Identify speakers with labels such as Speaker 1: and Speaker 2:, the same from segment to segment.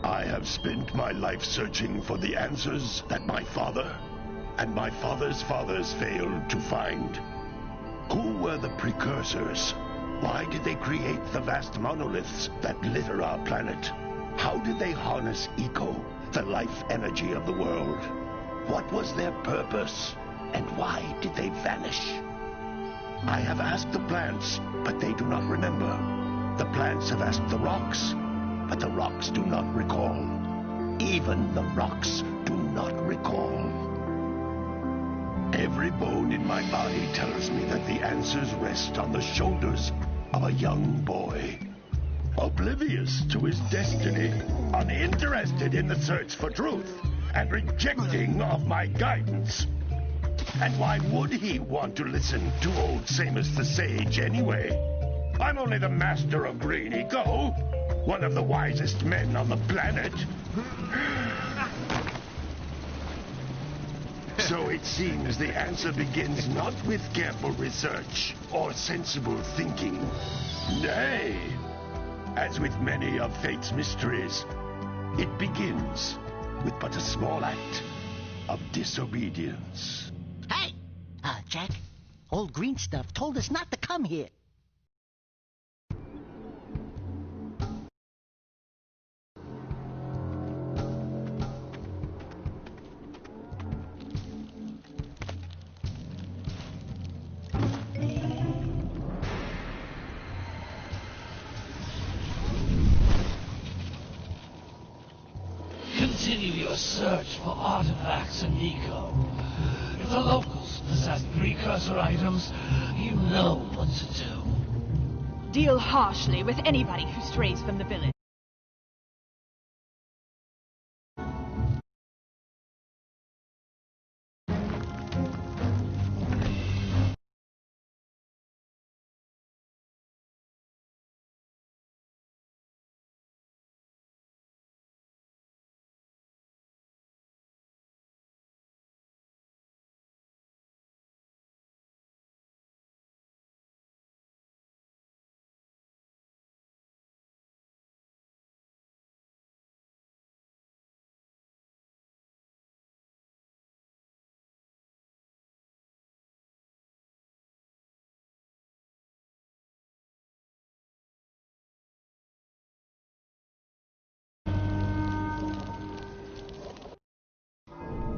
Speaker 1: I have spent my life searching for the answers that my father and my father's fathers failed to find. Who were the precursors? Why did they create the vast monoliths that litter our planet? How did they harness eco, the life energy of the world? What was their purpose? And why did they vanish? I have asked the plants, but they do not remember. The plants have asked the rocks, but the rocks do not recall. Even the rocks do not recall. Every bone in my body tells me that the answers rest on the shoulders of a young boy. Oblivious to his destiny, uninterested in the search for truth, and rejecting of my guidance. And why would he want to listen to old Samus the Sage anyway? I'm only the master of green eco, one of the wisest men on the planet. So it seems the answer begins not with careful research or sensible thinking. Nay, as with many of fate's mysteries, it begins with but a small act of disobedience.
Speaker 2: Hey! Jack, old green stuff told us not to come here.
Speaker 3: Continue your search for artifacts and eco. If the locals possess precursor items, you know what to do.
Speaker 4: Deal harshly with anybody who strays from the village.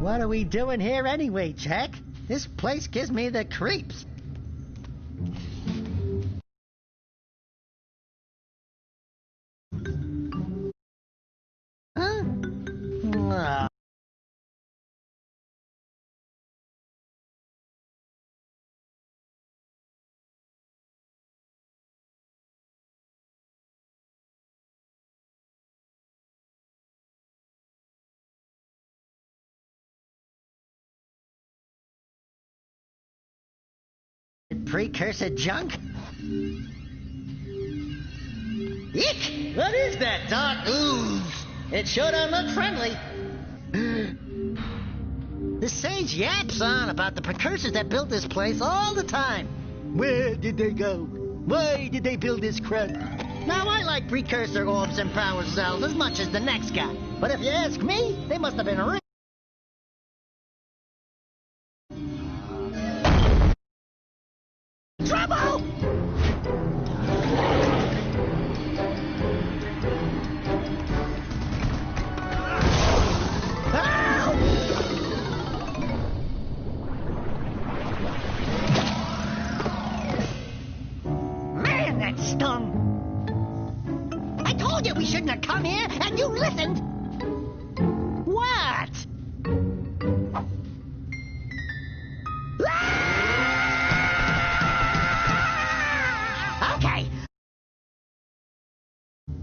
Speaker 2: What are we doing here anyway, Jack? This place gives me the creeps. Huh? Ah. Precursor junk? Eek! What is that dark ooze? It sure don't look friendly. The sage yaps on about the precursors that built this place all the time. Where did they go? Why did they build this crud? Now, I like precursor orbs and power cells as much as the next guy. But if you ask me, they must have been real. Trouble! Man, that stung! I told you we shouldn't have come here, and you listened! What? Okay.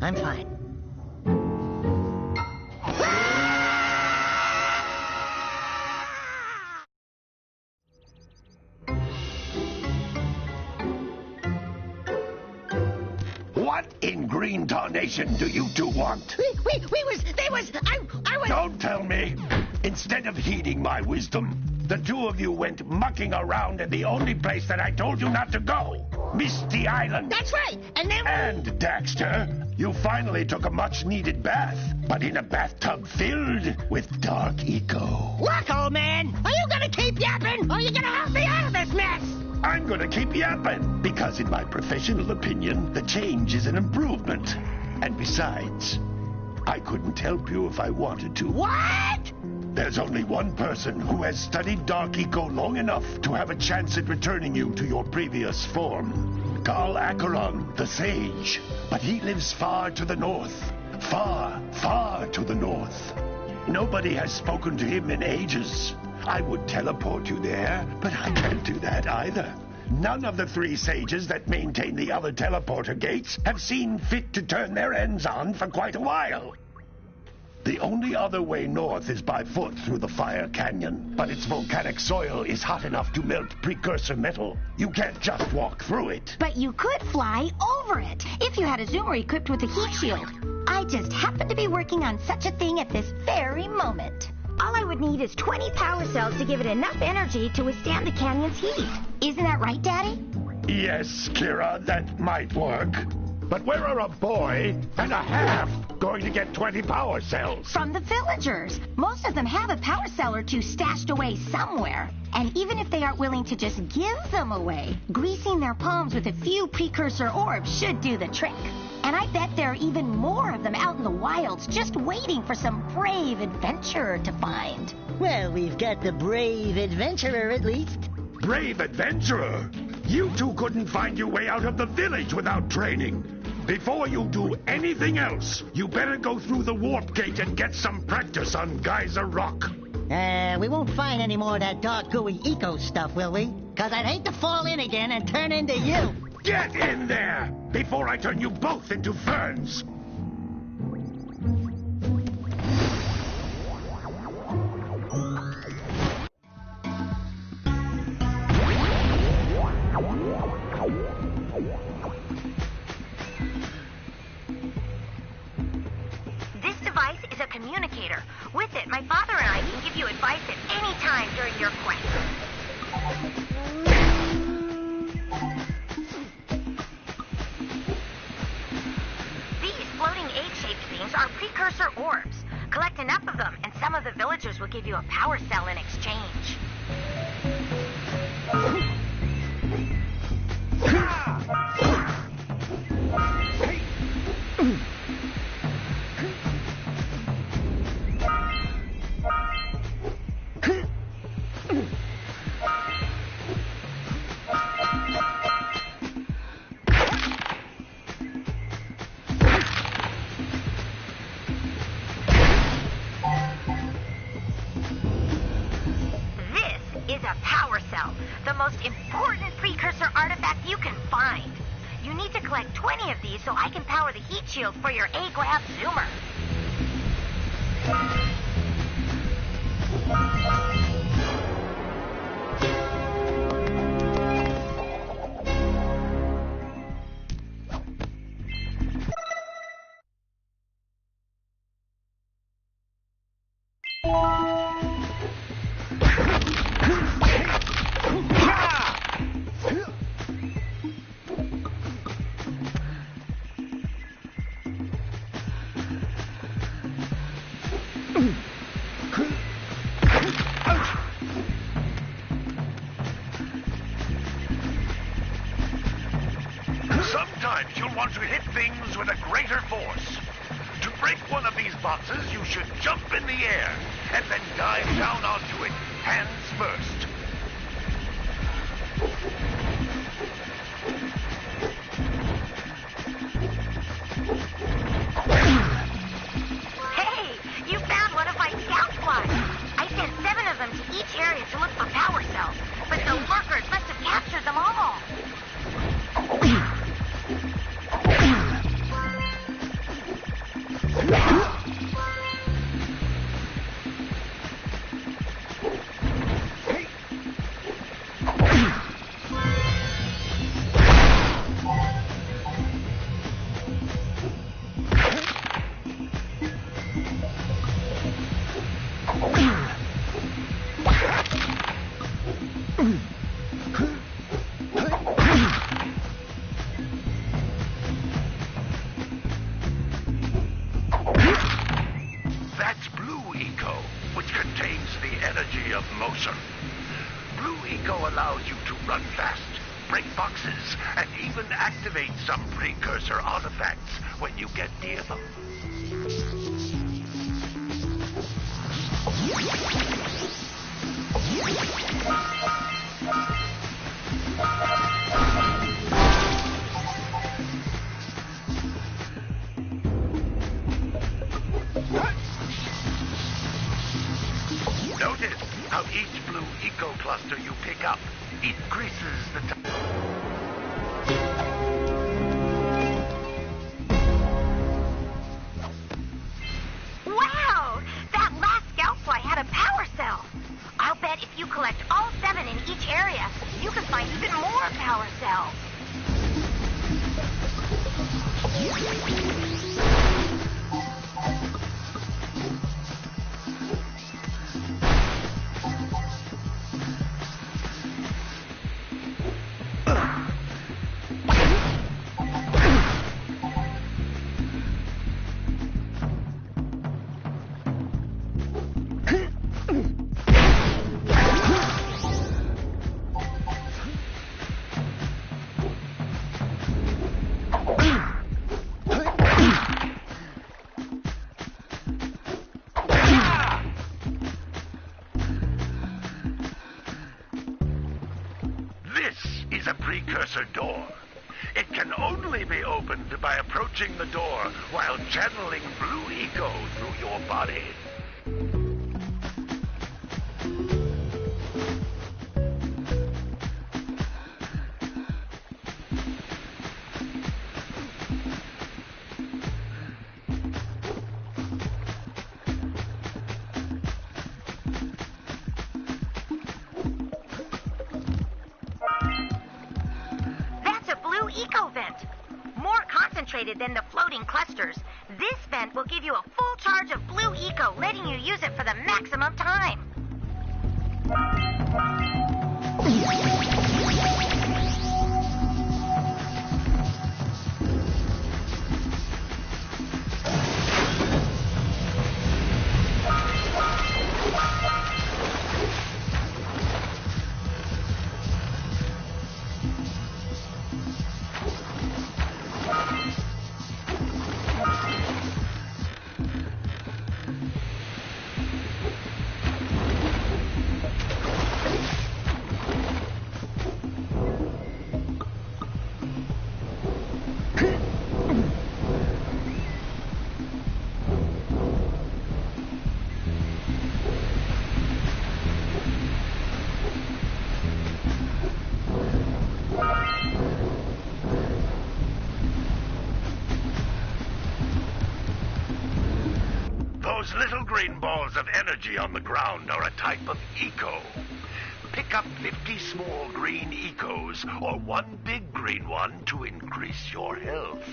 Speaker 2: I'm fine.
Speaker 1: What in green tarnation do you two want?
Speaker 2: I was...
Speaker 1: Don't tell me. Instead of heeding my wisdom, the two of you went mucking around in the only place that I told you not to go. Misty Island.
Speaker 2: That's right, and then...
Speaker 1: And, Daxter, You finally took a much-needed bath, but in a bathtub filled with dark eco.
Speaker 2: Look, old man, are you gonna keep yapping, or are you gonna help me out of this mess?
Speaker 1: I'm gonna keep yapping, because in my professional opinion, the change is an improvement. And besides, I couldn't help you if I wanted to.
Speaker 2: What?
Speaker 1: There's only one person who has studied Dark Eco long enough to have a chance at returning you to your previous form. Carl Acheron, the Sage. But he lives far to the north. Far, far to the north. Nobody has spoken to him in ages. I would teleport you there, but I can't do that either. None of the 3 sages that maintain the other teleporter gates have seen fit to turn their ends on for quite a while. The only other way north is by foot through the Fire Canyon, but its volcanic soil is hot enough to melt precursor metal. You can't just walk through it.
Speaker 5: But you could fly over it if you had a zoomer equipped with a heat shield. I just happen to be working on such a thing at this very moment. All I would need is 20 power cells to give it enough energy to withstand the canyon's heat. Isn't that right, Daddy?
Speaker 1: Yes, Kira, that might work. But where are a boy and a half going to get 20 power cells?
Speaker 5: From the villagers. Most of them have a power cell or 2 stashed away somewhere. And even if they aren't willing to just give them away, greasing their palms with a few precursor orbs should do the trick. And I bet there are even more of them out in the wilds just waiting for some brave adventurer to find.
Speaker 2: Well, we've got the brave adventurer at least.
Speaker 1: Brave adventurer? You two couldn't find your way out of the village without training. Before you do anything else, you better go through the warp gate and get some practice on Geyser Rock.
Speaker 2: We won't find any more of that dark gooey eco stuff, will we? 'Cause I'd hate to fall in again and turn into you.
Speaker 1: Get in there before I turn you both into ferns.
Speaker 5: This device is a communicator. With it, my father and I can give you advice at any time during your quest. These floating egg-shaped things are precursor orbs. Collect enough of them, and some of the villagers will give you a power cell in exchange. Is a power cell, the most important precursor artifact you can find. You need to collect 20 of these so I can power the heat shield for your A-Graph zoomer.
Speaker 1: Sometimes you'll want to hit things with a greater force. To break one of these boxes, you should jump in the air and then dive down onto it, hands first.
Speaker 5: Hey, you found one of my scout squads. I sent 7 of them to each area to look for power cells, but the workers must have captured them all.
Speaker 1: the energy of motion. Blue Eco allows you to run fast, break boxes, and even activate some precursor artifacts when you get near them. Notice how each Blue Eco cluster you pick up increases the time.
Speaker 5: Wow! That last Scoutfly had a power cell. I'll bet if you collect all 7 in each area, you can find even more power cells.
Speaker 1: This is a precursor door. It can only be opened by approaching the door while channeling Blue Eco through your body.
Speaker 5: Eco vent. More concentrated than the floating clusters. This vent will give you a full charge of Blue Eco, letting you use it for the maximum time.
Speaker 1: Those little green balls of energy on the ground are a type of eco. Pick up 50 small green ecos or one big green one to increase your health.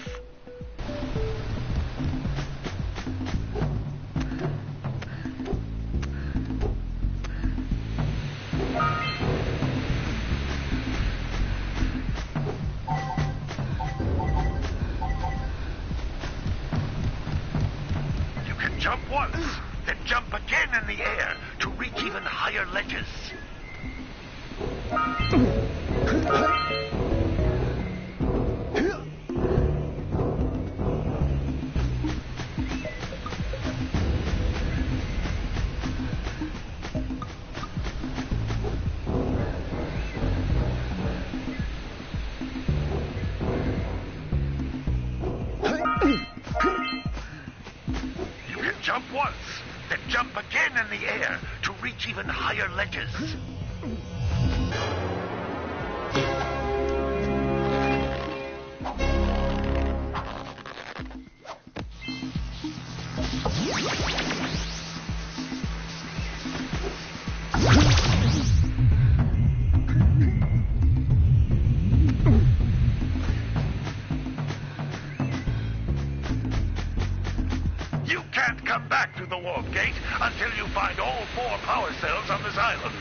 Speaker 1: Jump once, then jump again in the air to reach even higher ledges. Jump once, then jump again in the air to reach even higher ledges. You can't come back to the warp gate until you find all 4 power cells on this island.